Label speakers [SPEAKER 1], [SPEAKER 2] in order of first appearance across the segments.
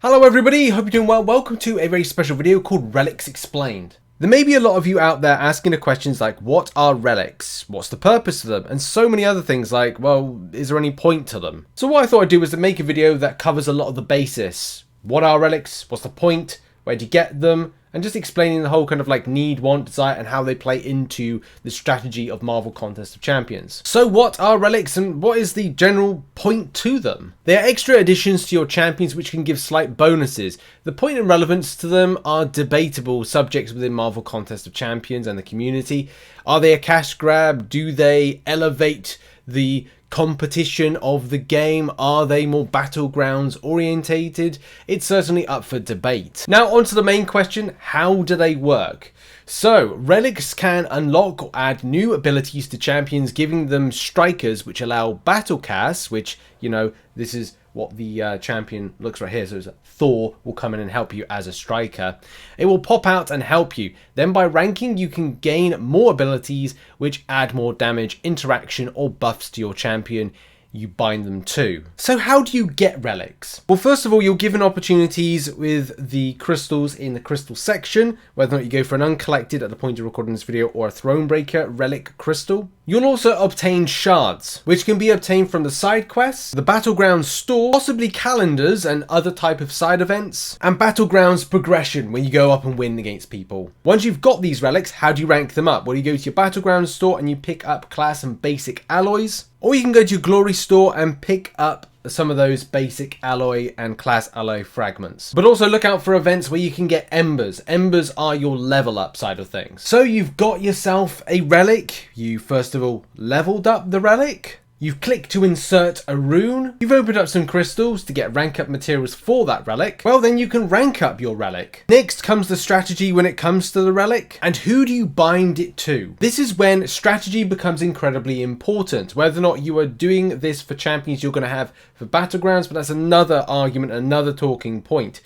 [SPEAKER 1] Hello everybody, hope you're doing well. Welcome to a very special video called Relics Explained. There may be a lot of you out there asking the questions like, what are relics? What's the purpose of them? And so many other things like, well, is there any point to them? So what I thought I'd do is to make a video that covers a lot of the basis. What are relics? What's the point? Where do you get them? And just explaining the whole kind of like need, want, desire, and how they play into the strategy of Marvel Contest of Champions. So what are relics and what is the general point to them? They are extra additions to your champions which can give slight bonuses. The point and relevance to them are debatable subjects within Marvel Contest of Champions and the community. Are they a cash grab? Do they elevate the competition of the game? Are they more Battlegrounds orientated? It's certainly up for debate. Now on to the main question, how do they work? So, relics can unlock or add new abilities to champions, giving them strikers which allow battlecasts, which, you know, this is what the champion looks right here. So Thor will come in and help you as a striker. It will pop out and help you. Then by ranking, you can gain more abilities which add more damage, interaction, or buffs to your champion you bind them to. So how do you get relics? Well, first of all, you're given opportunities with the crystals in the crystal section, whether or not you go for an uncollected at the point of recording this video or a Thronebreaker relic crystal. You'll also obtain shards, which can be obtained from the side quests, the Battlegrounds store, possibly calendars and other type of side events, and Battlegrounds progression when you go up and win against people. Once you've got these relics, how do you rank them up? Well, you go to your Battlegrounds store and you pick up class and basic alloys, or you can go to your glory store and pick up some of those basic alloy and class alloy fragments. But also look out for events where you can get embers. Embers are your level up side of things. So you've got yourself a relic. You first of all leveled up the relic. You've clicked to insert a rune. You've opened up some crystals to get rank up materials for that relic. Well, then you can rank up your relic. Next comes the strategy when it comes to the relic. And who do you bind it to? This is when strategy becomes incredibly important. Whether or not you are doing this for champions you're going to have for Battlegrounds, but that's another argument, another talking point.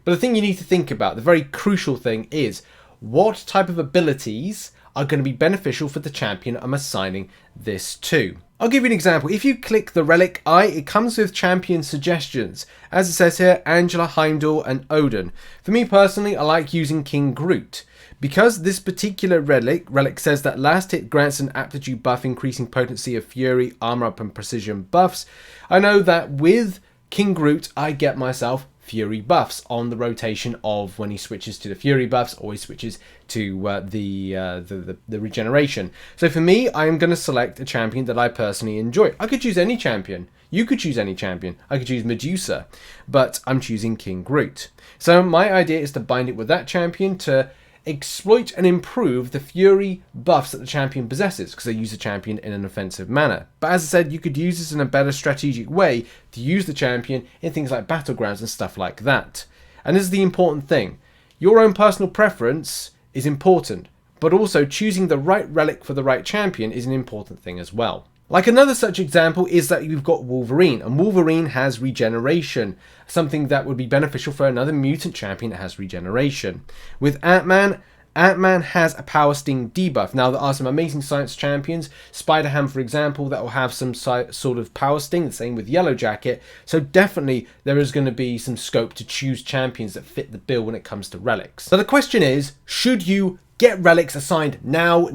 [SPEAKER 1] But the thing you need to think about, the very crucial thing is, what type of abilities are going to be beneficial for the champion I'm assigning this to? I'll give you an example. If you click the relic eye, it comes with champion suggestions. As it says here, Angela, Heimdall, and Odin. For me personally, I like using King Groot. Because this particular relic says that last hit grants an aptitude buff, increasing potency of fury, armor up, and precision buffs, I know that with King Groot, I get myself fury buffs on the rotation of when he switches to the fury buffs or he switches to the regeneration. So for me, I am going to select a champion that I personally enjoy. I could choose any champion. You could choose any champion. I could choose Medusa, but I'm choosing King Groot. So my idea is to bind it with that champion to exploit and improve the fury buffs that the champion possesses, because they use the champion in an offensive manner. But as I said, you could use this in a better strategic way to use the champion in things like Battlegrounds and stuff like that. And this is the important thing. Your own personal preference is important, but also choosing the right relic for the right champion is an important thing as well. Like another such example is that you've got Wolverine, and Wolverine has regeneration, something that would be beneficial for another mutant champion that has regeneration. With Ant-Man, Ant-Man has a Power Sting debuff. Now there are some amazing science champions, Spider-Ham for example, that will have some sort of Power Sting, the same with Yellow Jacket, so definitely there is going to be some scope to choose champions that fit the bill when it comes to relics. So the question is, should you get relics assigned now?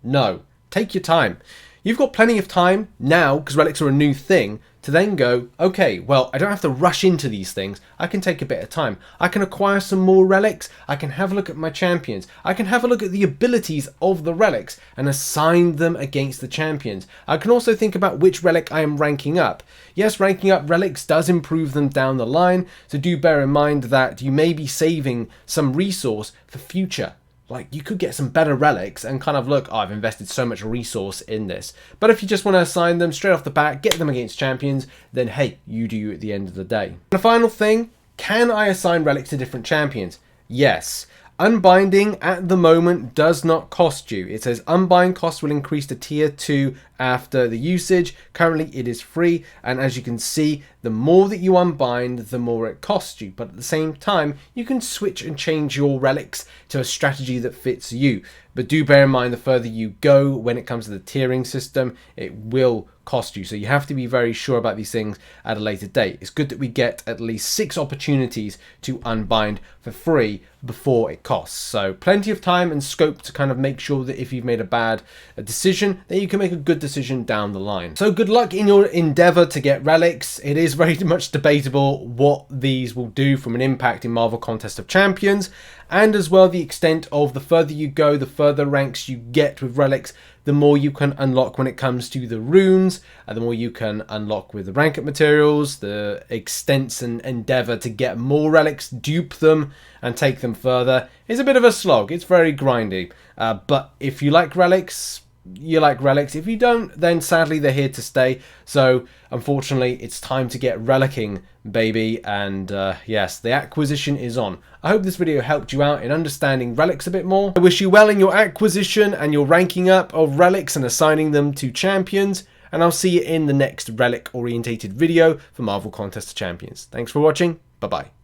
[SPEAKER 1] No. Take your time. You've got plenty of time now, because relics are a new thing, to then go, okay, well, I don't have to rush into these things. I can take a bit of time. I can acquire some more relics. I can have a look at my champions. I can have a look at the abilities of the relics and assign them against the champions. I can also think about which relic I am ranking up. Yes, ranking up relics does improve them down the line, so do bear in mind that you may be saving some resource for future. Like, you could get some better relics and kind of look, oh, I've invested so much resource in this. But if you just want to assign them straight off the bat, get them against champions, then hey, you do you at the end of the day. And the final thing, can I assign relics to different champions? Yes. Unbinding at the moment does not cost you. It says unbind cost will increase to tier 2 after the usage. Currently it is free, and as you can see, the more that you unbind, the more it costs you. But at the same time, you can switch and change your relics to a strategy that fits you. But do bear in mind, the further you go when it comes to the tiering system, it will cost you. So you have to be very sure about these things at a later date. It's good that we get at least 6 opportunities to unbind for free before it costs. So plenty of time and scope to kind of make sure that if you've made a bad decision, that you can make a good decision down the line. So good luck in your endeavor to get relics. It is very much debatable what these will do from an impact in Marvel Contest of Champions, and as well the extent of the further you go, the further ranks you get with relics, the more you can unlock when it comes to the runes, and the more you can unlock with the rank up materials, the extents and endeavor to get more relics, dupe them, and take them further is a bit of a slog. It's very grindy. But if you like relics, you like relics. If you don't, then sadly they're here to stay. So unfortunately, it's time to get relicking, baby. And yes, the acquisition is on. I hope this video helped you out in understanding relics a bit more. I wish you well in your acquisition and your ranking up of relics and assigning them to champions. And I'll see you in the next relic orientated video for Marvel Contest of Champions. Thanks for watching. Bye bye.